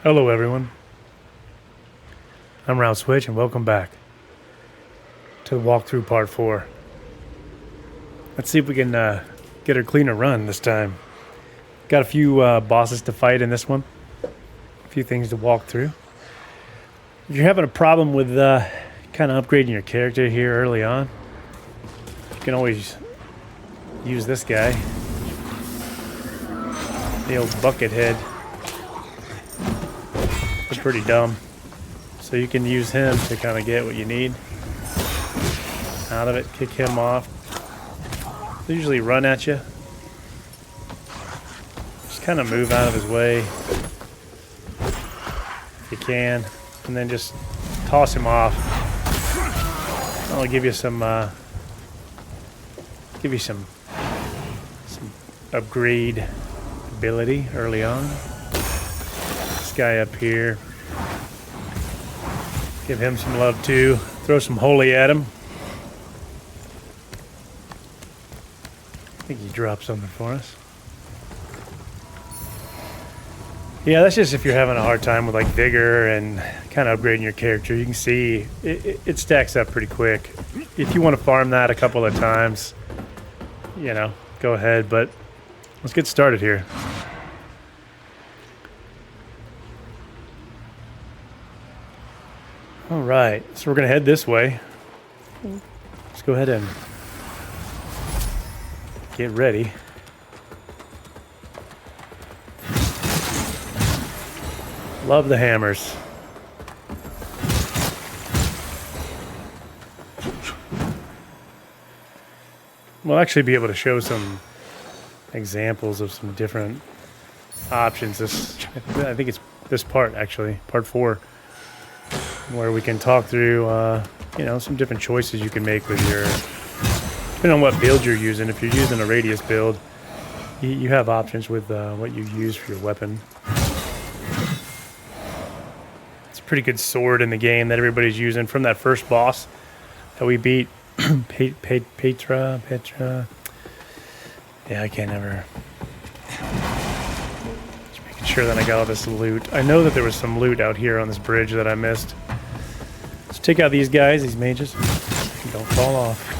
Hello everyone, I'm Round Switch and welcome back to the walkthrough part 4. Let's see if we can get a cleaner run this time. Got a few bosses to fight in this one, a few things to walk through. If you're having a problem with kind of upgrading your character here early on, you can always use this guy, the old bucket head. They're pretty dumb. So you can use him to kind of get what you need out of it, kick him off. They usually run at you. Just kind of move out of his way if you can, and then just toss him off. I'll give you some upgrade ability early on. This guy up here, give him some love too. Throw some holy at him. I think he dropped something for us. Yeah, that's just if you're having a hard time with like vigor and kind of upgrading your character. You can see it stacks up pretty quick. If you want to farm that a couple of times, you know, go ahead, but let's get started here. All right, so we're gonna head this way. Let's go ahead and get ready. Love the hammers. We'll actually be able to show some examples of some different options. I think it's this part actually, part 4, where we can talk through, you know, some different choices you can make with your, depending on what build you're using. If you're using a radius build, you have options with what you use for your weapon. It's a pretty good sword in the game that everybody's using from that first boss that we beat. Petra. Yeah, I can't ever. Just making sure that I got all this loot. I know that there was some loot out here on this bridge that I missed. Let's take out these guys, these mages. Don't fall off.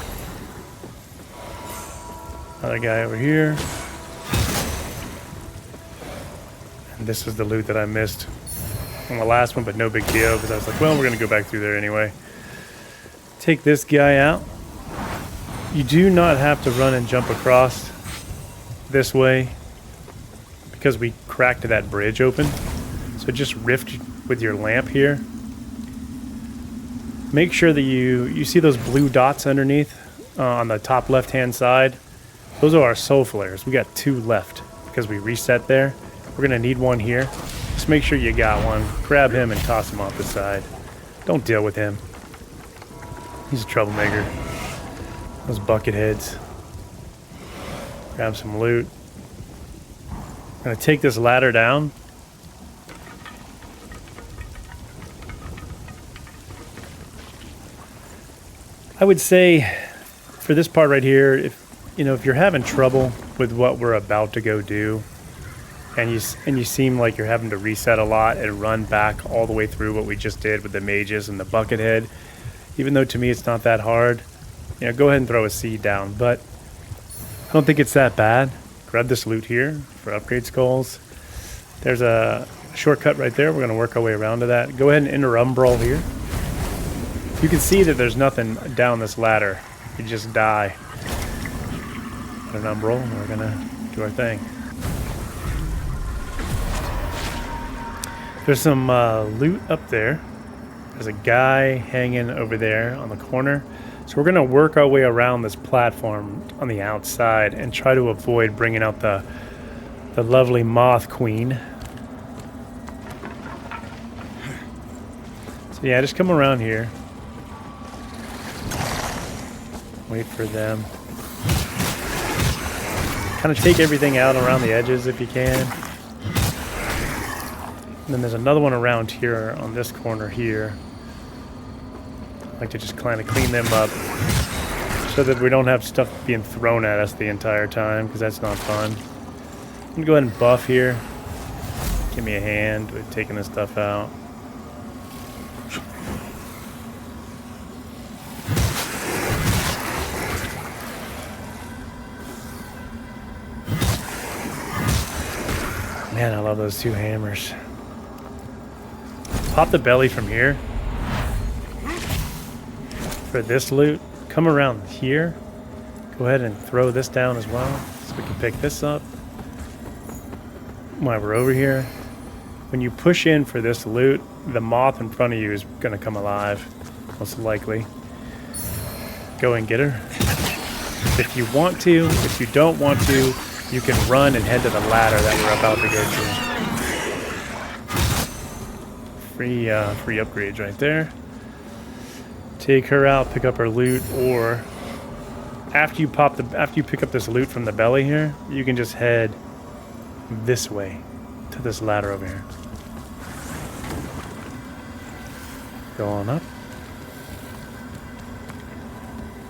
Another guy over here. And this is the loot that I missed on the last one, but no big deal because I was like, well, we're going to go back through there anyway. Take this guy out. You do not have to run and jump across this way because we cracked that bridge open. So just rift with your lamp here. Make sure that you see those blue dots underneath on the top left hand side. Those are our soul flares. We got 2 left because we reset there. We're gonna need one here. Just make sure you got one. Grab him and toss him off the side. Don't deal with him. He's a troublemaker. Those bucket heads. Grab some loot. I'm gonna take this ladder down. I would say for this part right here, if you're having trouble with what we're about to go do, and you seem like you're having to reset a lot and run back all the way through what we just did with the mages and the bucket head, even though to me it's not that hard, go ahead and throw a seed down. But I don't think it's that bad. Grab this loot here for upgrade skulls. There's a shortcut right there. We're going to work our way around to that. Go ahead and enter Umbral here. You can see that there's nothing down this ladder. You just die. Got an Umbral, and we're going to do our thing. There's some loot up there. There's a guy hanging over there on the corner. So we're going to work our way around this platform on the outside and try to avoid bringing out the lovely Moth Queen. So yeah, just come around here. Wait for them. Kind of take everything out around the edges if you can. And then there's another one around here on this corner here. I like to just kind of clean them up so that we don't have stuff being thrown at us the entire time, because that's not fun. I'm going to go ahead and buff here. give me a hand with taking this stuff out. Man, I love those two hammers. Pop the belly from here for this loot. Come around here. Go ahead and throw this down as well, so we can pick this up while we're over here. When you push in for this loot, the moth in front of you is going to come alive, most likely. Go and get her. If you want to, if you don't want to, you can run and head to the ladder that we're about to go to. Free upgrades right there. Take her out, pick up her loot, or after you pick up this loot from the belly here, you can just head this way to this ladder over here. Go on up.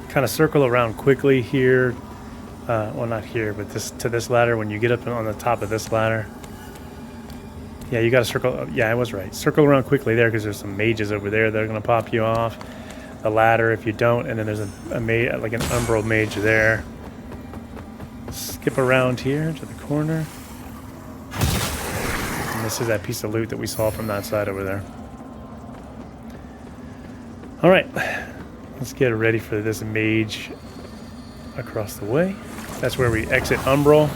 Kind of circle around quickly here. Well, not here, but to this ladder. When you get up on the top of this ladder, yeah, you got to circle. Yeah, I was right. Circle around quickly there because there's some mages over there that are going to pop you off the ladder if you don't. And then there's a mage, like an umbral mage there. Skip around here to the corner. And this is that piece of loot that we saw from that side over there. All right, let's get ready for this mage across the way. That's where we exit umbral.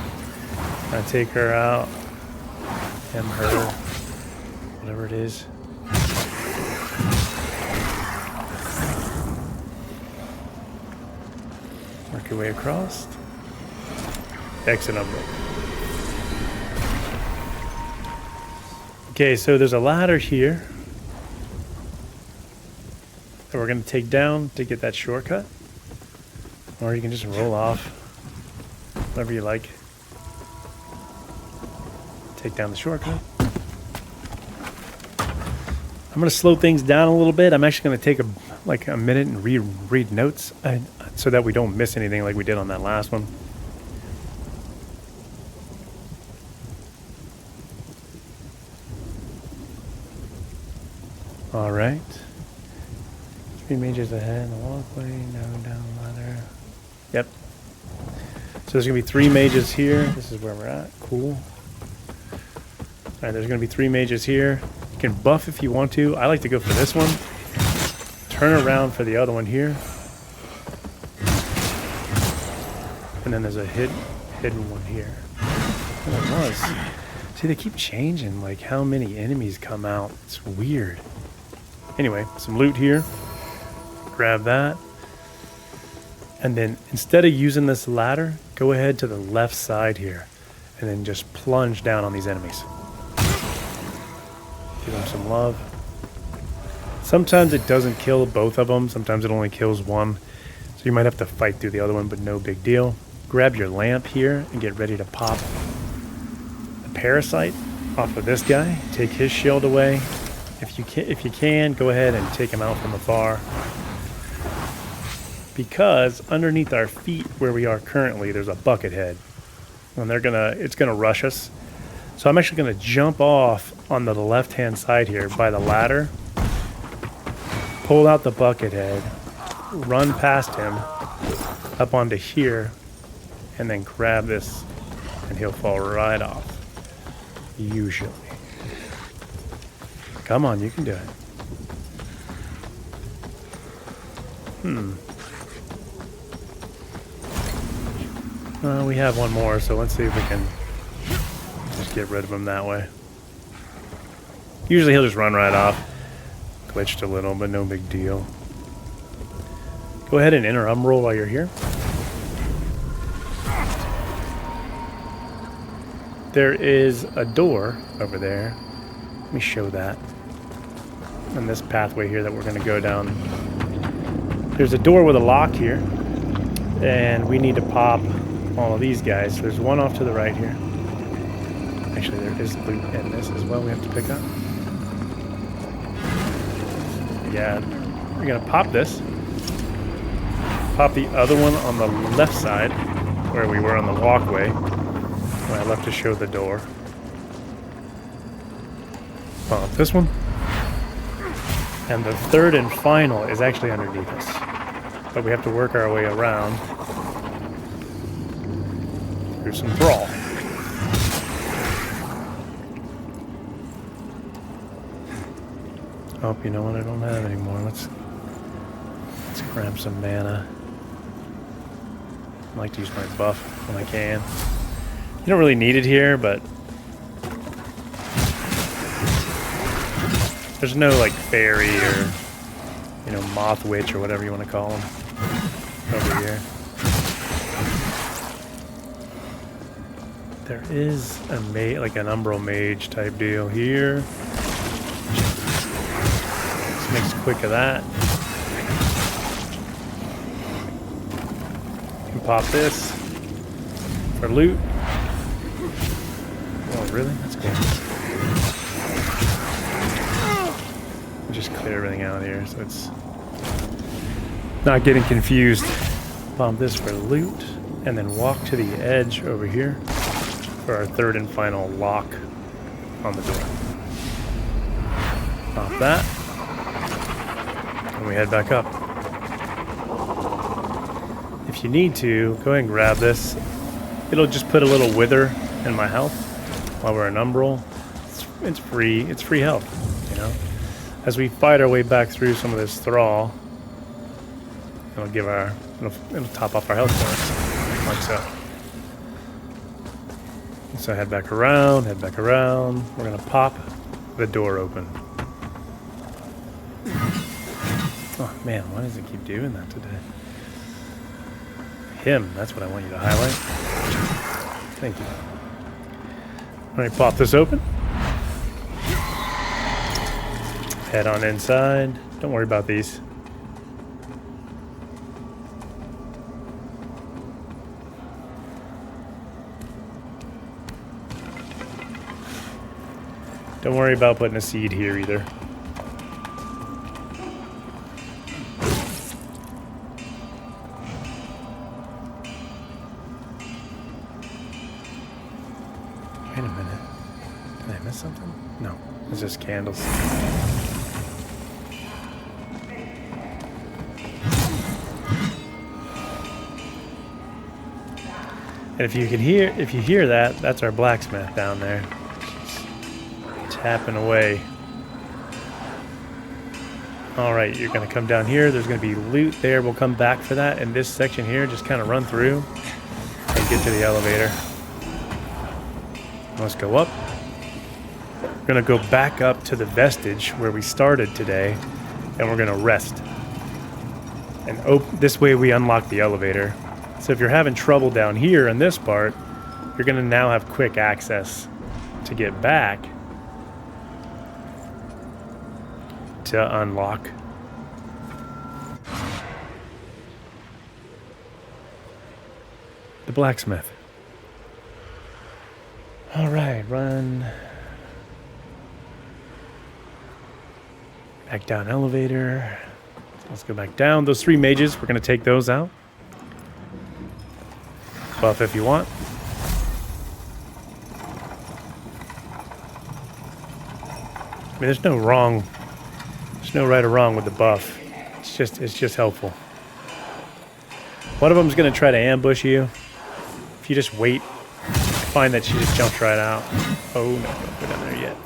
I take her out. Him, her, whatever it is. Work your way across. Exit umbral. Okay, so there's a ladder here that we're going to take down to get that shortcut. Or you can just roll off. Whatever you like. Take down the shortcut. I'm going to slow things down a little bit. I'm actually going to take a minute and read notes so that we don't miss anything like we did on that last one. All right. 3 mages ahead, the walkway, no down ladder. Yep. So there's going to be 3 mages here. This is where we're at. Cool. All right, there's going to be 3 mages here. You can buff if you want to. I like to go for this one. Turn around for the other one here. And then there's a hidden one here. Oh, it was. See, they keep changing, like, how many enemies come out. It's weird. Anyway, some loot here. Grab that. And then instead of using this ladder, go ahead to the left side here. And then just plunge down on these enemies. Give them some love. Sometimes it doesn't kill both of them. Sometimes it only kills one. So you might have to fight through the other one, but no big deal. Grab your lamp here and get ready to pop the parasite off of this guy. Take his shield away. If you can, go ahead and take him out from afar. Because underneath our feet where we are currently, there's a bucket head. And it's gonna rush us. So I'm actually gonna jump off on the left-hand side here by the ladder, pull out the bucket head, run past him, up onto here, and then grab this, and he'll fall right off. Usually. Come on, you can do it. We have one more, so let's see if we can just get rid of him that way. Usually he'll just run right off. Glitched a little, but no big deal. Go ahead and enter umbral while you're here. There is a door over there. Let me show that. On this pathway here that we're going to go down. There's a door with a lock here. And we need to pop all of these guys. There's one off to the right here. Actually, there is loot in this as well we have to pick up. Yeah, we're going to pop this. Pop the other one on the left side, where we were on the walkway, when I left to show the door. Pop this one. And the third and final is actually underneath us. But we have to work our way around through some thrall. Oh, you know what? I don't have anymore. Let's grab some mana. I like to use my buff when I can. You don't really need it here, but there's no like fairy or, you know, moth witch or whatever you want to call them over here. There is a like an umbral mage type deal here. This makes quick of that. You can pop this for loot. Oh, really? That's cool. Just clear everything out here so it's not getting confused. Bomb this for loot, and then walk to the edge over here for our third and final lock on the door. Pop that, and we head back up. If you need to, go ahead and grab this. It'll just put a little wither in my health while we're in umbral. It's free. It's free health, you know. As we fight our way back through some of this thrall, it'll top off our health points, like so. So head back around. We're gonna pop the door open. Oh man, why does it keep doing that today? Him, that's what I want you to highlight. Thank you. All right, pop this open. Head on inside. Don't worry about these. Don't worry about putting a seed here either. Wait a minute. Did I miss something? No, it's just candles. And if you hear that, that's our blacksmith down there. Tapping away. Alright, you're going to come down here. There's going to be loot there. We'll come back for that. In this section here, just kind of run through and get to the elevator. Let's go up. We're going to go back up to the vestige where we started today, and we're going to rest. And this way we unlock the elevator. So if you're having trouble down here in this part, you're going to now have quick access to get back to unlock the blacksmith. All right, run back down elevator. Let's go back down. Those 3 mages, we're going to take those out. Buff if you want. I mean, there's no right or wrong with the buff. It's just helpful. One of them is going to try to ambush you. If you just wait, find that she just jumps right out. Oh no, don't go down there yet.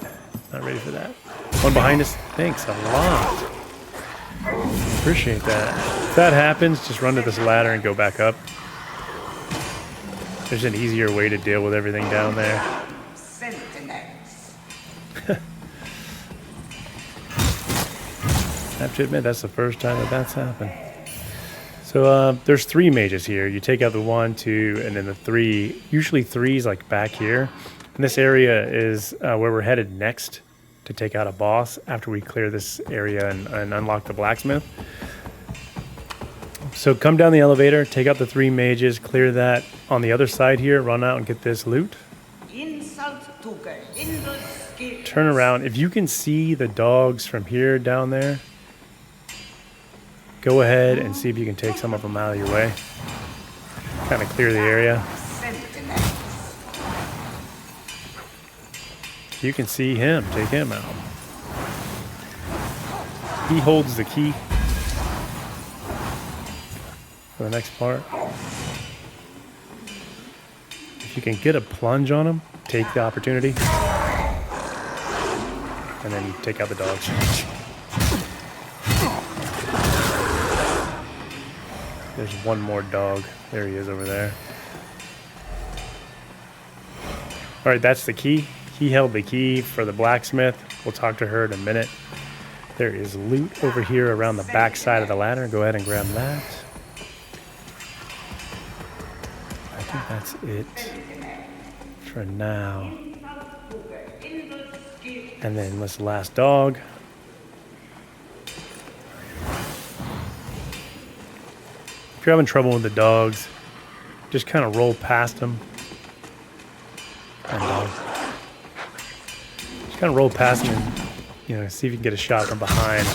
Not ready for that. One behind us. Thanks a lot. Appreciate that. If that happens, just run to this ladder and go back up. There's an easier way to deal with everything down there. I have to admit, that's the first time that's happened. So there's 3 mages here. You take out the 1, 2, and then the 3. Usually 3's like back here. And this area is where we're headed next to take out a boss after we clear this area and unlock the blacksmith. So come down the elevator, take out the 3 mages, clear that. On the other side here, run out and get this loot. Turn around. If you can see the dogs from here down there, go ahead and see if you can take some of them out of your way. Kind of clear the area. If you can see him, take him out. He holds the key for the next part. If you can get a plunge on him, take the opportunity. And then take out the dogs. There's one more dog. There he is over there. All right, that's the key. He held the key for the blacksmith. We'll talk to her in a minute. There is loot over here around the back side of the ladder. Go ahead and grab that. I think that's it for now. And then this last dog. If you're having trouble with the dogs, just kind of roll past them. Just kind of roll past them and, see if you can get a shot from behind.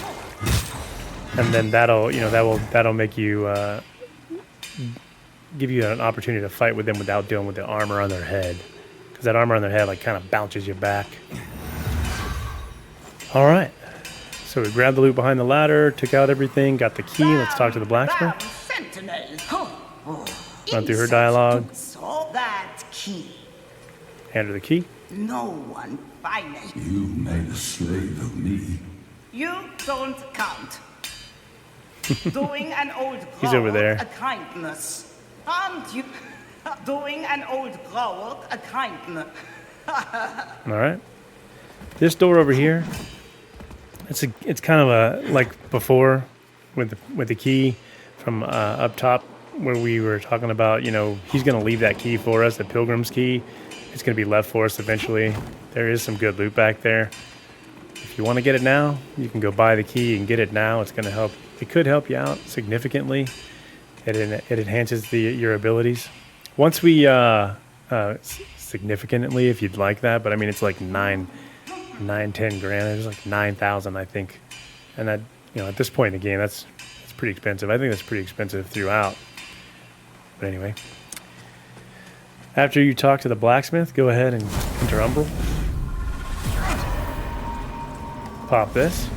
And then that'll make you give you an opportunity to fight with them without dealing with the armor on their head, because that armor on their head like kind of bounces you back. All right, so we grabbed the loot behind the ladder, took out everything, got the key. Let's talk to the blacksmith. Run through her dialogue. Hand her the key. No one finds you made a slave of me. You don't count. Doing an old He's over there. A kindness. And you doing an old grower a kindness. All right. This door over here. It's kind of a like before with the key from up top where we were talking about. He's going to leave that key for us, the pilgrim's key. It's going to be left for us eventually. There is some good loot back there. If you want to get it now, you can go buy the key and get it now. It's going to help. It could help you out significantly. It enhances your abilities. Once we significantly, if you'd like that, but I mean it's like 10 grand. It's like 9,000, I think. And that, at this point in the game, that's pretty expensive. I think that's pretty expensive throughout. But anyway, after you talk to the blacksmith, go ahead and enter Umbral. Pop this.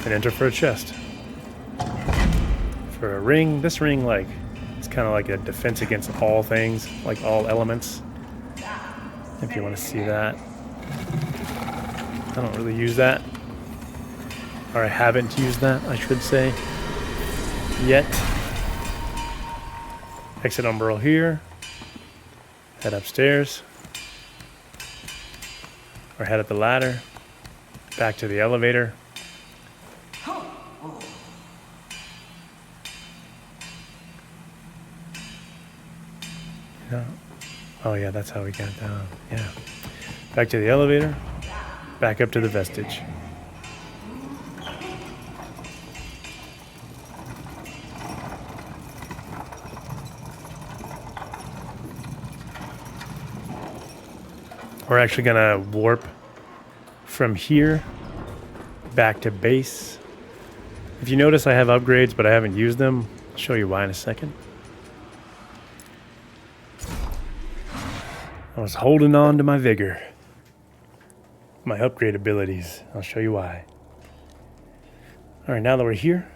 And enter for a chest. For a ring, this ring, it's kind of like a defense against all things, like all elements. If you want to see that. I don't really use that. Or I haven't used that, I should say. Yet. Exit Umbral here. Head upstairs. Or head up the ladder. Back to the elevator. Yeah. Oh yeah, that's how we got down. Yeah. Back to the elevator. Back up to the vestige. We're actually gonna warp from here back to base. If you notice, I have upgrades, but I haven't used them. I'll show you why in a second. I was holding on to my vigor. My upgrade abilities. I'll show you why. All right, now that we're here,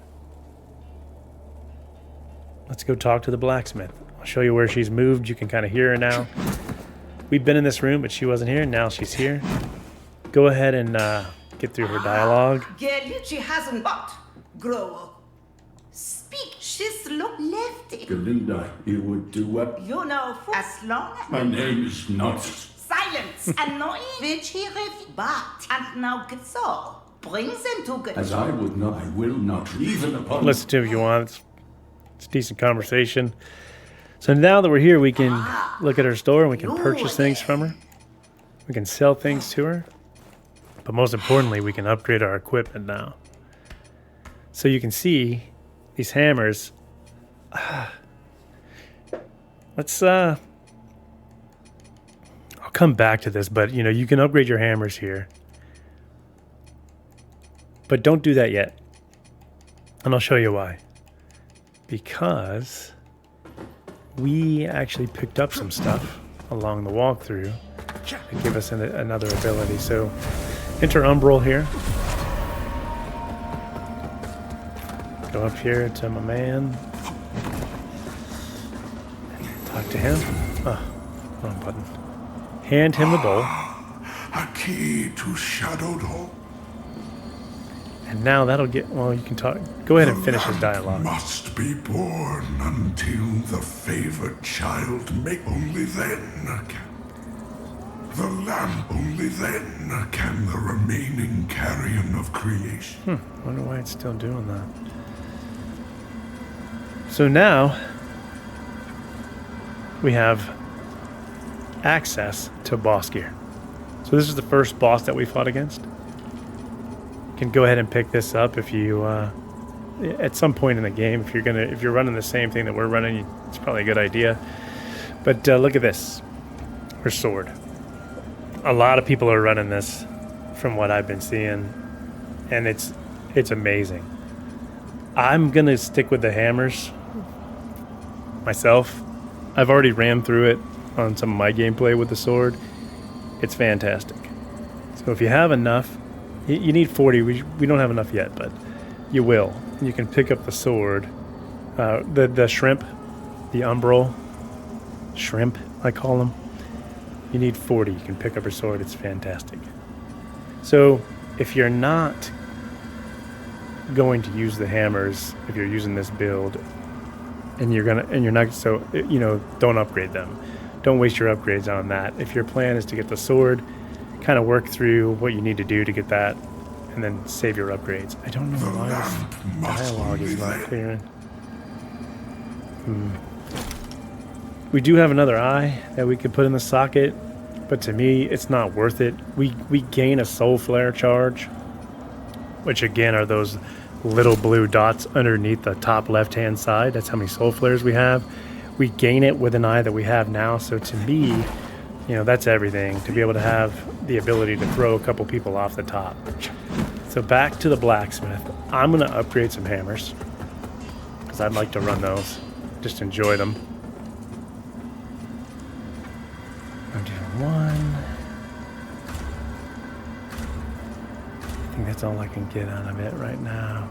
let's go talk to the blacksmith. I'll show you where she's moved. You can kind of hear her now. We've been in this room, but she wasn't here. Now she's here. Go ahead and get through her dialogue. She hasn't but grow. Speak, she's look left. Galinda, you would do what? As long as My name is not. silence and no which he but and now get so brings him to good. As I would not, I will not. Even upon. Listen to it if you want. It's a decent conversation. So now that we're here, we can look at her store and we can purchase things from her. We can sell things to her. But most importantly, we can upgrade our equipment now. So you can see these hammers. Let's I'll come back to this, but you can upgrade your hammers here. But don't do that yet. And I'll show you why. Because we actually picked up some stuff along the walkthrough to give us another ability. So enter Umbral here. Go up here to my man. Talk to him. Oh, wrong button. Hand him the bowl. A key to shadowed hall. And now that'll get, well, you can talk. Go ahead and finish his The lamp dialogue. must be born until the favored child may. Only then can the remaining carrion of creation. Wonder why it's still doing that. So now we have access to boss gear. So this is the first boss that we fought against. You can go ahead and pick this up if you at some point in the game, if you're running the same thing that we're running, it's probably a good idea. But look at this, her sword. A lot of people are running this from what I've been seeing, and it's amazing. I'm gonna stick with the hammers myself. I've already ran through it on some of my gameplay with the sword. It's fantastic. So if you have enough, you need 40. We don't have enough yet, but you will. You can pick up the sword, the shrimp, the umbral shrimp, I call them. You need 40. You can pick up your sword. It's fantastic. So if you're not going to use the hammers, if you're using this build, and you're not, so don't upgrade them. Don't waste your upgrades on that. If your plan is to get the sword, kind of work through what you need to do to get that, and then save your upgrades. I don't know why this dialogue is not clearing. We do have another eye that we could put in the socket, but to me, it's not worth it. We gain a soul flare charge, which again are those little blue dots underneath the top left-hand side. That's how many soul flares we have. We gain it with an eye that we have now. So to me, that's everything, to be able to have the ability to throw a couple people off the top. So back to the blacksmith. I'm going to upgrade some hammers because I'd like to run those. Just enjoy them. I'm doing one. I think that's all I can get out of it right now.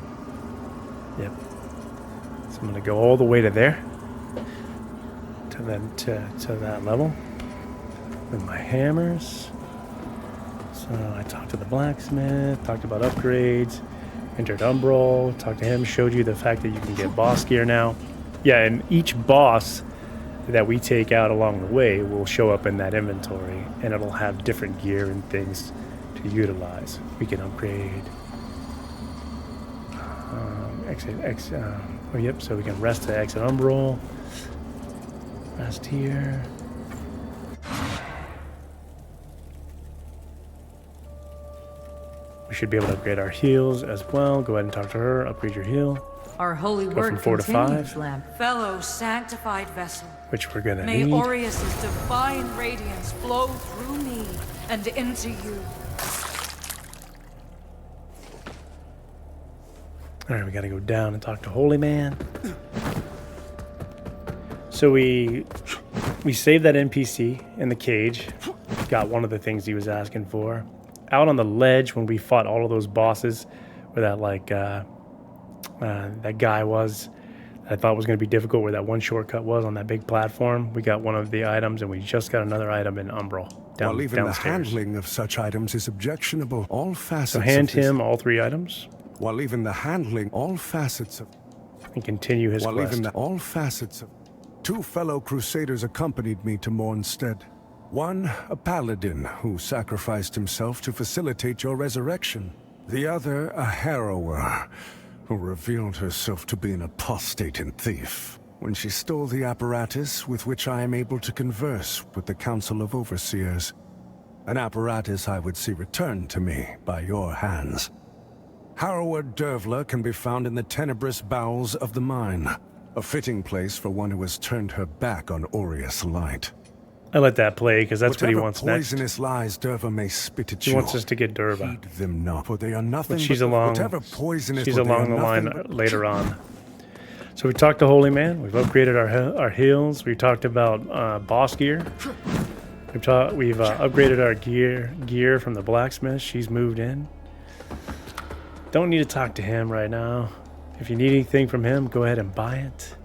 Yep. So I'm going to go all the way to there. To that level. With my hammers. So I talked to the blacksmith, talked about upgrades, entered Umbral, talked to him, showed you the fact that you can get boss gear now. Yeah, and each boss that we take out along the way will show up in that inventory, and it'll have different gear and things to utilize. We can upgrade. So we can rest to exit Umbral. Rest here. We should be able to upgrade our heals as well. Go ahead and talk to her. Upgrade your heal. Our holy Go word from 4 to continues, 5. Lamb. Fellow sanctified vessel, Which we're gonna may need. Aureus' divine radiance flow through me and into you. All right, we gotta go down and talk to Holy Man. So we saved that NPC in the cage. Got one of the things he was asking for. Out on the ledge when we fought all of those bosses, where that guy was, that I thought was going to be difficult, where that one shortcut was on that big platform. We got one of the items, and we just got another item in Umbral While even downstairs. the handling of such items is objectionable, all facets So hand of this, him all 3 items while even the handling, all facets of, and continue his while quest. even the, all facets of, 2 fellow crusaders accompanied me to Mornstead. One, a paladin who sacrificed himself to facilitate your resurrection. The other, a harrower who revealed herself to be an apostate and thief when she stole the apparatus with which I am able to converse with the Council of Overseers. An apparatus I would see returned to me by your hands. Harrower Dervla can be found in the tenebrous bowels of the mine, a fitting place for one who has turned her back on Aureus light. I let that play because that's what he wants next. Poisonous lies Derva may spit at He you. wants us to get Derva. Heed them not, for they are nothing. But she's but along. whatever poisonous. She's for they are along the line nothing but- later on. So we talked to Holy Man. We've upgraded our heals. We talked about boss gear. We've upgraded our gear from the blacksmith. She's moved in. Don't need to talk to him right now. If you need anything from him, go ahead and buy it.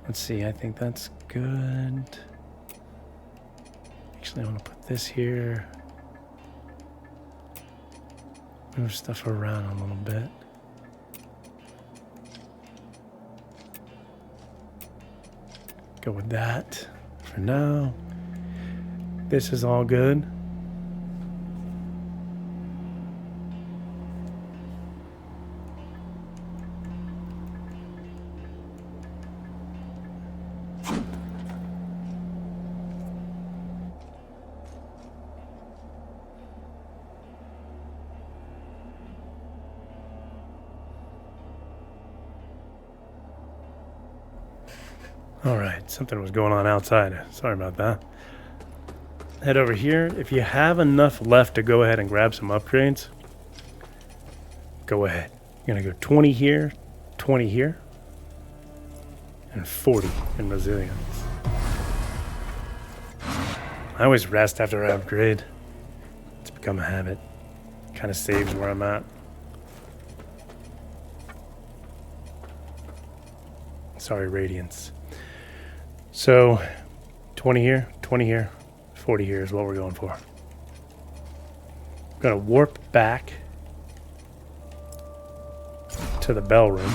Let's see, I think that's good. Actually, I want to put this here. Move stuff around a little bit. Go with that for now. This is all good. All right, something was going on outside. Sorry about that. Head over here. If you have enough left to go ahead and grab some upgrades, go ahead. You're gonna go 20 here, 20 here, and 40 in resilience. I always rest after I upgrade. It's become a habit. Kind of saves where I'm at. Sorry, radiance. So, 20 here, 20 here, 40 here is what we're going for. I'm going to warp back to the bell room.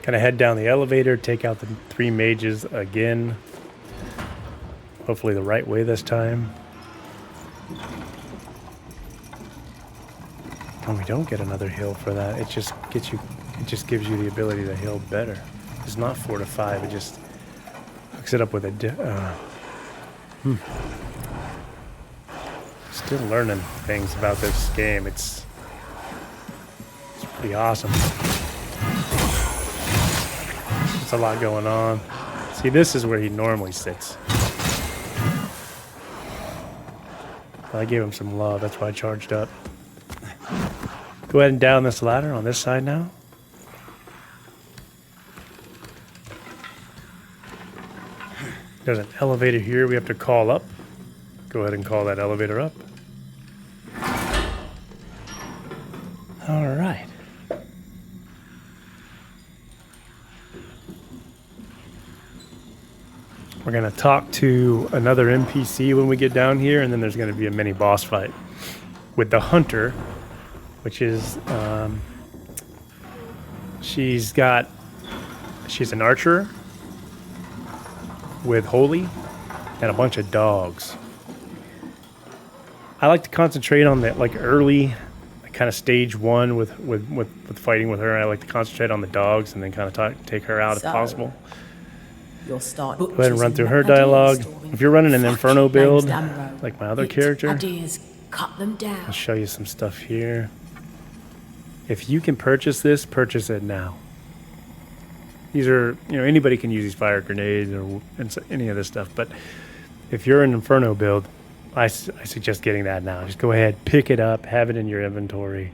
Kind of head down the elevator, take out the 3 mages again. Hopefully the right way this time. And we don't get another heal for that. It just gets you. It just gives you the ability to heal better. It's not 4 to 5. It just hooks it up with a. Still learning things about this game. It's pretty awesome. It's a lot going on. See, this is where he normally sits. I gave him some love. That's why I charged up. Go ahead and down this ladder on this side now. There's an elevator here we have to call up. Go ahead and call that elevator up. All right. We're going to talk to another NPC when we get down here, and then there's going to be a mini boss fight with the hunter, which is, she's an archer with holy and a bunch of dogs. I like to concentrate on the early kind of stage 1 with fighting with her. I like to concentrate on the dogs and then kind of take her out if possible. You'll start. Go ahead and run through her dialogue. If you're running an Inferno build, like my other character, Adyr's cut them down. I'll show you some stuff here. If you can purchase this, purchase it now. These are, anybody can use these fire grenades or any of this stuff. But if you're an Inferno build, I suggest getting that now. Just go ahead, pick it up, have it in your inventory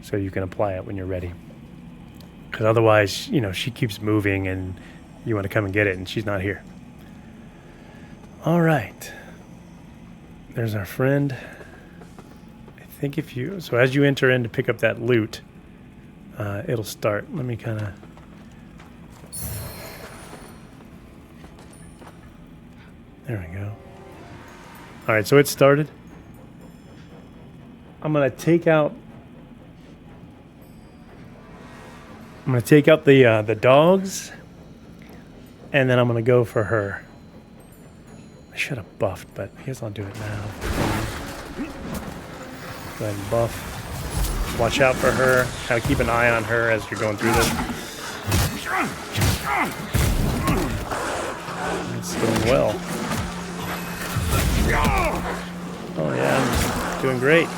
so you can apply it when you're ready. Because otherwise, she keeps moving and you want to come and get it and she's not here. All right. There's our friend. I think so as you enter in to pick up that loot, it'll start. Let me kind of... There we go. All right, so it started. I'm going to take out the dogs, and then I'm going to go for her. I should have buffed, but I guess I'll do it now. Go ahead and buff. Watch out for her. Kind of keep an eye on her as you're going through this. It's going well. Oh yeah, I'm doing great.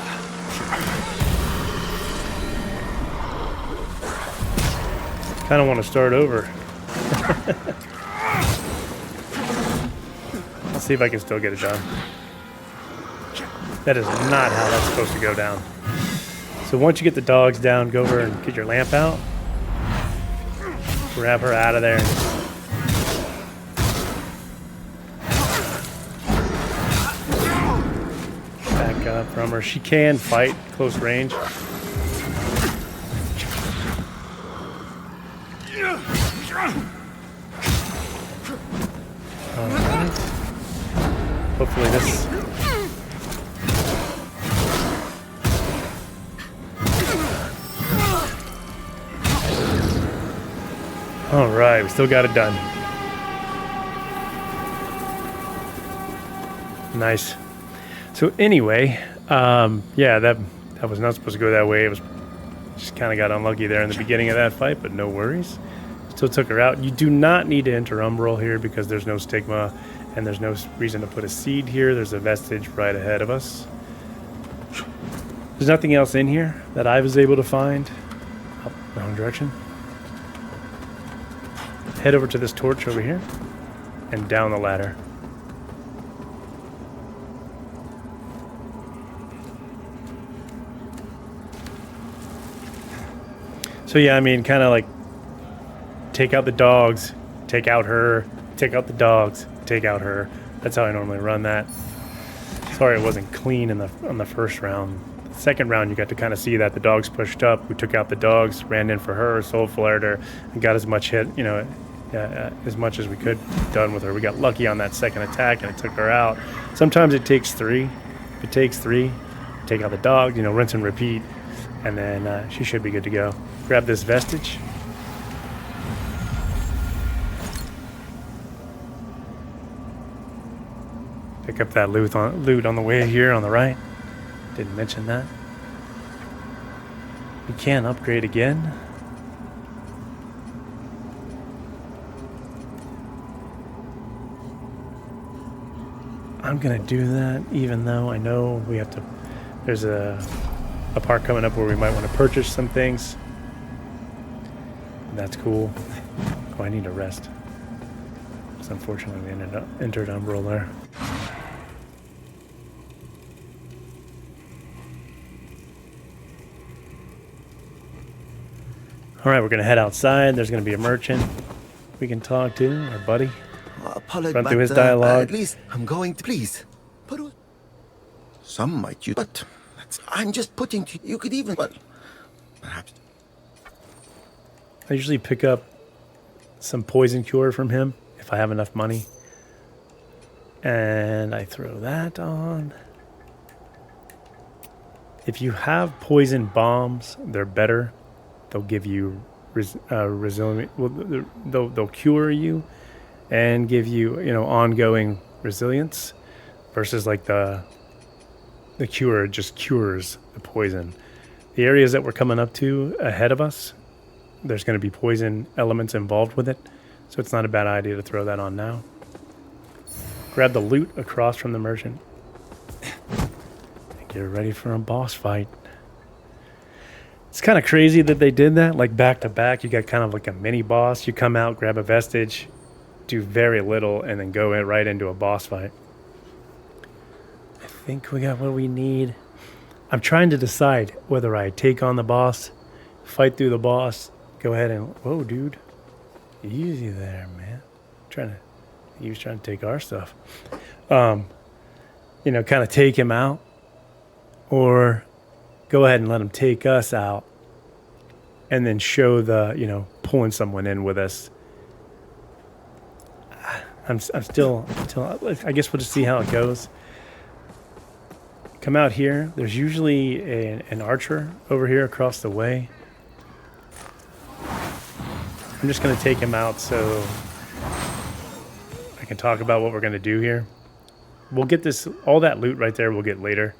Kind of want to start over. Let's see if I can still get it done. That is not how that's supposed to go down. So once you get the dogs down, go over and get your lamp out. Grab her out of there. Back up from her. She can fight close range. Alright. Hopefully this... Alright, we still got it done. Nice. So anyway, yeah, that was not supposed to go that way. It was just kind of got unlucky there in the beginning of that fight, but no worries. Still took her out. You do not need to enter Umbral here because there's no stigma and there's no reason to put a seed here. There's a vestige right ahead of us. There's nothing else in here that I was able to find. Oh, wrong direction. Head over to this torch over here and down the ladder. So yeah, I mean, kind of like take out the dogs, take out her, take out the dogs, take out her. That's how I normally run that. Sorry it wasn't clean on the first round. The second round you got to kind of see that the dogs pushed up. We took out the dogs, ran in for her, soul flared her, and got as much hit, you know, as much as we could done with her. We got lucky on that second attack and it took her out. Sometimes it takes 3. If it takes 3, take out the dog, you know, rinse and repeat, and then she should be good to go. Grab this vestige. Pick up that loot on the way here on the right. Didn't mention that. We can upgrade again. I'm gonna do that even though I know we have to, there's a part coming up where we might want to purchase some things. That's cool. Oh, I need to rest. It's unfortunately entered Umbral there. Alright, we're gonna head outside. There's gonna be a merchant we can talk to, our buddy. Apologize, Run through his dialogue. at least I'm going to please. But some might use, but I'm just putting to you could even, well, perhaps. I usually pick up some poison cure from him if I have enough money. And I throw that on. If you have poison bombs, they're better. They'll give you resilient. Well, they'll cure you and give you, you know, ongoing resilience, versus like the cure just cures the poison. The areas that we're coming up to ahead of us, there's going to be poison elements involved with it, so it's not a bad idea to throw that on now. Grab the loot across from the merchant and get ready for a boss fight. It's kind of crazy that they did that, like back to back. You got kind of like a mini boss. You come out, grab a vestige, do very little, and then go right into a boss fight. I think we got what we need. I'm trying to decide whether I take on the boss, fight through the boss, go ahead and... Whoa, dude. Easy there, man. He was trying to take our stuff. You know, kind of take him out. Or go ahead and let him take us out. And then show the, you know, pulling someone in with us. I'm still, I guess we'll just see how it goes. Come out here. There's usually an archer over here across the way. I'm just going to take him out so I can talk about what we're going to do here. We'll get this, all that loot right there we'll get later.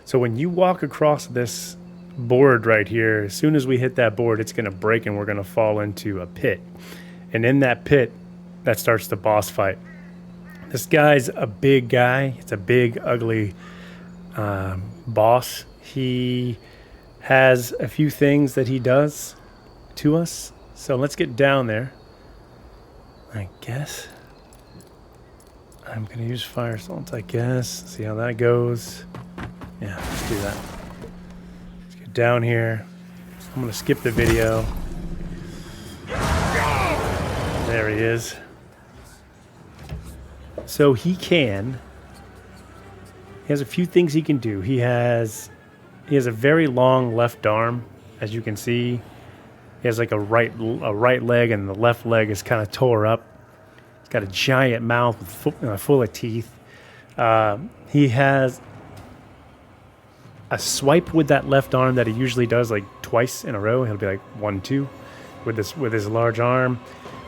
So when you walk across this board right here, as soon as we hit that board, it's going to break and we're going to fall into a pit. And in that pit, that starts the boss fight. This guy's a big guy. It's a big, ugly boss. He has a few things that he does to us. So let's get down there. I guess. I'm going to use fire salt, I guess. See how that goes. Yeah, let's do that. Let's get down here. I'm gonna skip the video. There he is. So he has a few things he can do. He has a very long left arm, as you can see. He has like a right leg, and the left leg is kind of tore up. He's got a giant mouth full of teeth. He has a swipe with that left arm that he usually does like twice in a row. He'll be like 1-2 with his large arm.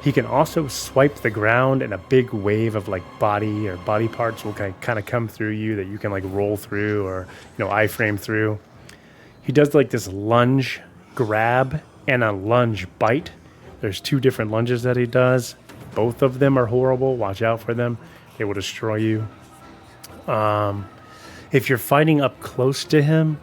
He can also swipe the ground, and a big wave of like body parts will kind of come through you that you can like roll through or iframe through. He does like this lunge grab and a lunge bite. There's 2 different lunges that he does. Both of them are horrible. Watch out for them. They will destroy you. If you're fighting up close to him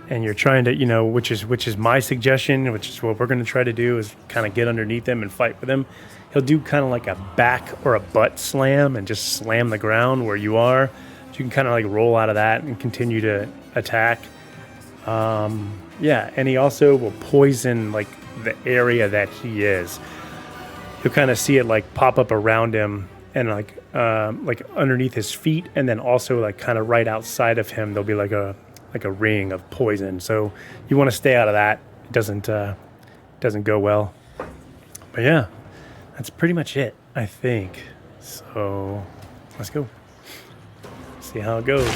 and you're trying to, which is my suggestion, which is what we're going to try to do, is kind of get underneath him and fight with him. He'll do kind of like a back or a butt slam and just slam the ground where you are. So you can kind of like roll out of that and continue to attack. Yeah, and he also will poison like the area that he is. You'll kind of see it like pop up around him and like underneath his feet, and then also like kind of right outside of him there'll be like a ring of poison. So you want to stay out of that. It doesn't go well. But yeah, that's pretty much it, I think. So let's go. See how it goes.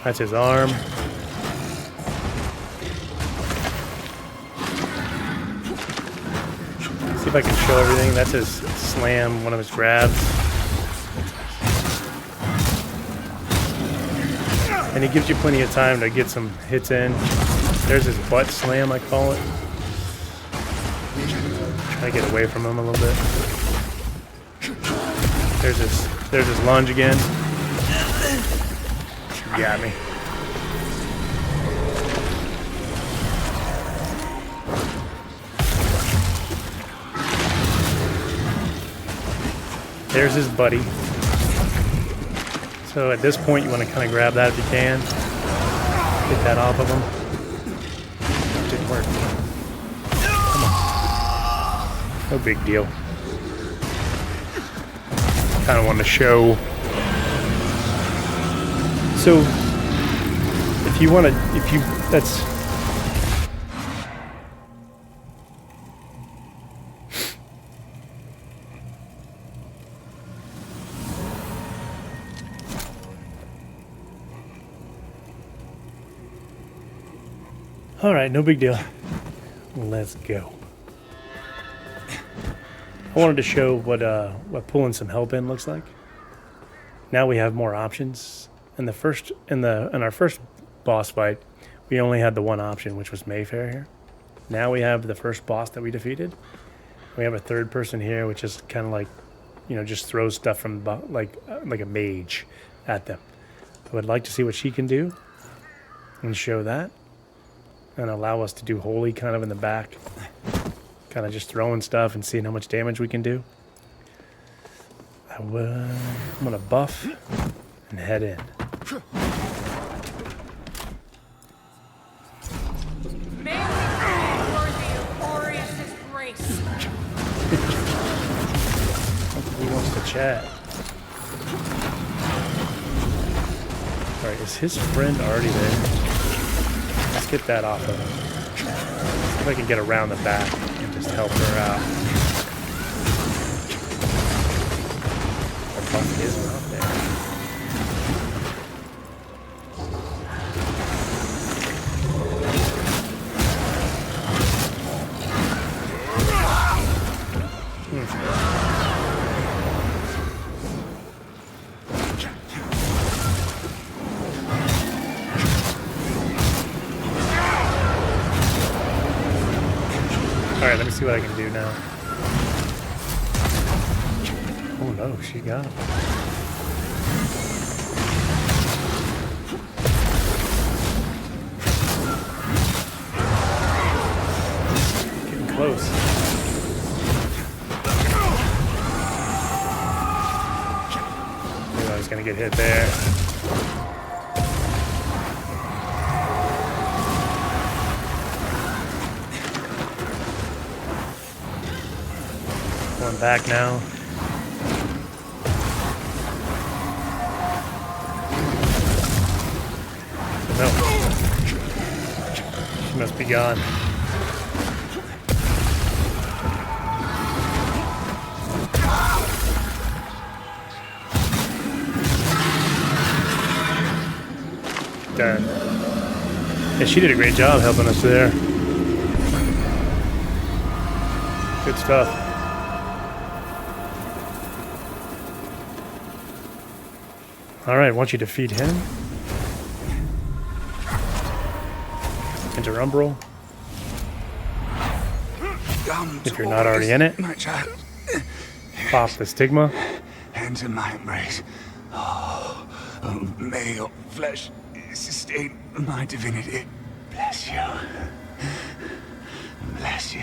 That's his arm. See if I can show everything. That's his slam, one of his grabs. And he gives you plenty of time to get some hits in. There's his butt slam, I call it. Try to get away from him a little bit. There's his lunge again. Got me. There's his buddy. So at this point, you want to kind of grab that if you can. Get that off of him. Didn't work. Come on. No big deal. Kind of want to show. So that's. All right, no big deal. Let's go. I wanted to show what pulling some help in looks like. Now we have more options. In our first boss fight, we only had the one option, which was Mayfair here. Now we have the first boss that we defeated. We have a third person here, which is kind of like, just throws stuff from like a mage at them. I would like to see what she can do and show that. And allow us to do holy kind of in the back. Kind of just throwing stuff and seeing how much damage we can do. I'm going to buff and head in. May we be worthy of Boreas' grace. He wants to chat. Alright, is his friend already there? Let's get that off of him. See if I can get around the back and just help her out. The buff is not there. Alright, let me see what I can do now. Oh no, she got him. Getting close. Knew I was gonna get hit there. I'm back now. No. She must be gone. Darn. Yeah, she did a great job helping us there. Good stuff. Alright, I want you to defeat him. Enter Umbral. If you're not already in it, My child, pop the stigma. enter my embrace. Oh, may your flesh sustain my divinity. Bless you. Bless you.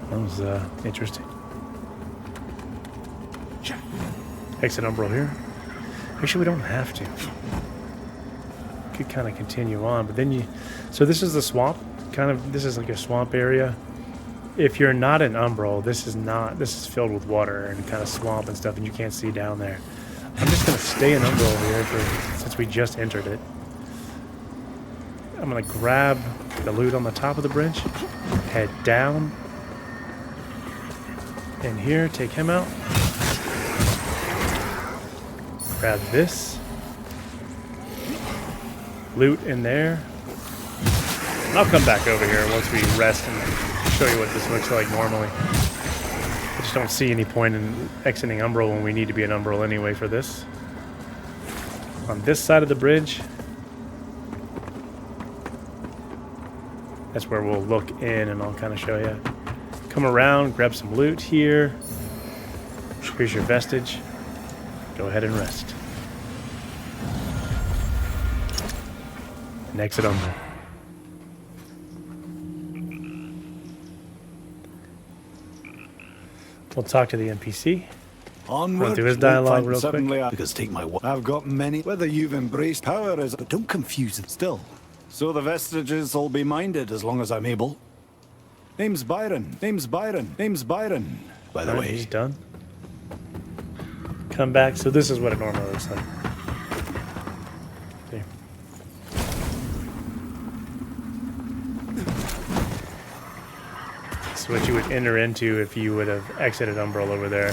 That was interesting. Exit Umbral here. Actually, we don't have to. Could kind of continue on, but then you... So this is the swamp. This is like a swamp area. If you're not in Umbral, this is filled with water and kind of swamp and stuff, and you can't see down there. I'm just going to stay in Umbral here since we just entered it. I'm going to grab the loot on the top of the bridge, head down, in here, take him out. Grab this. Loot in there. And I'll come back over here once we rest and show you what this looks like normally. I just don't see any point in exiting Umbral when we need to be in Umbral anyway for this. On this side of the bridge, that's where we'll look in and I'll kind of show you. Come around, grab some loot here. Here's your vestige. Go ahead and rest. And exit Umbral. We'll talk to the NPC. Onward, Run through his dialogue real quick. suddenly because take my word. I've got many. Whether you've embraced power is, but don't confuse it still. So the vestiges will be minded as long as I'm able. Name's Byron. Name's Byron. Name's Byron. By the way, He's done. Come back. So this is what it normally looks like. See. This is what you would enter into if you would have exited Umbral over there.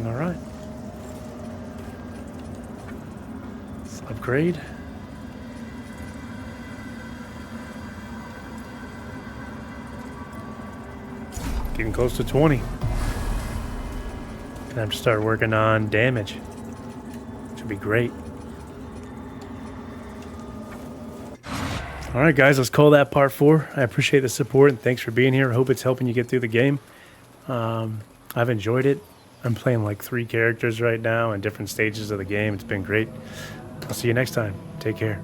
All right. Let's upgrade. Getting close to 20. Gonna have to start working on damage. Should be great. All right, guys, let's call that part 4. I appreciate the support and thanks for being here. I hope it's helping you get through the game. I've enjoyed it. I'm playing like 3 characters right now in different stages of the game. It's been great. I'll see you next time. Take care.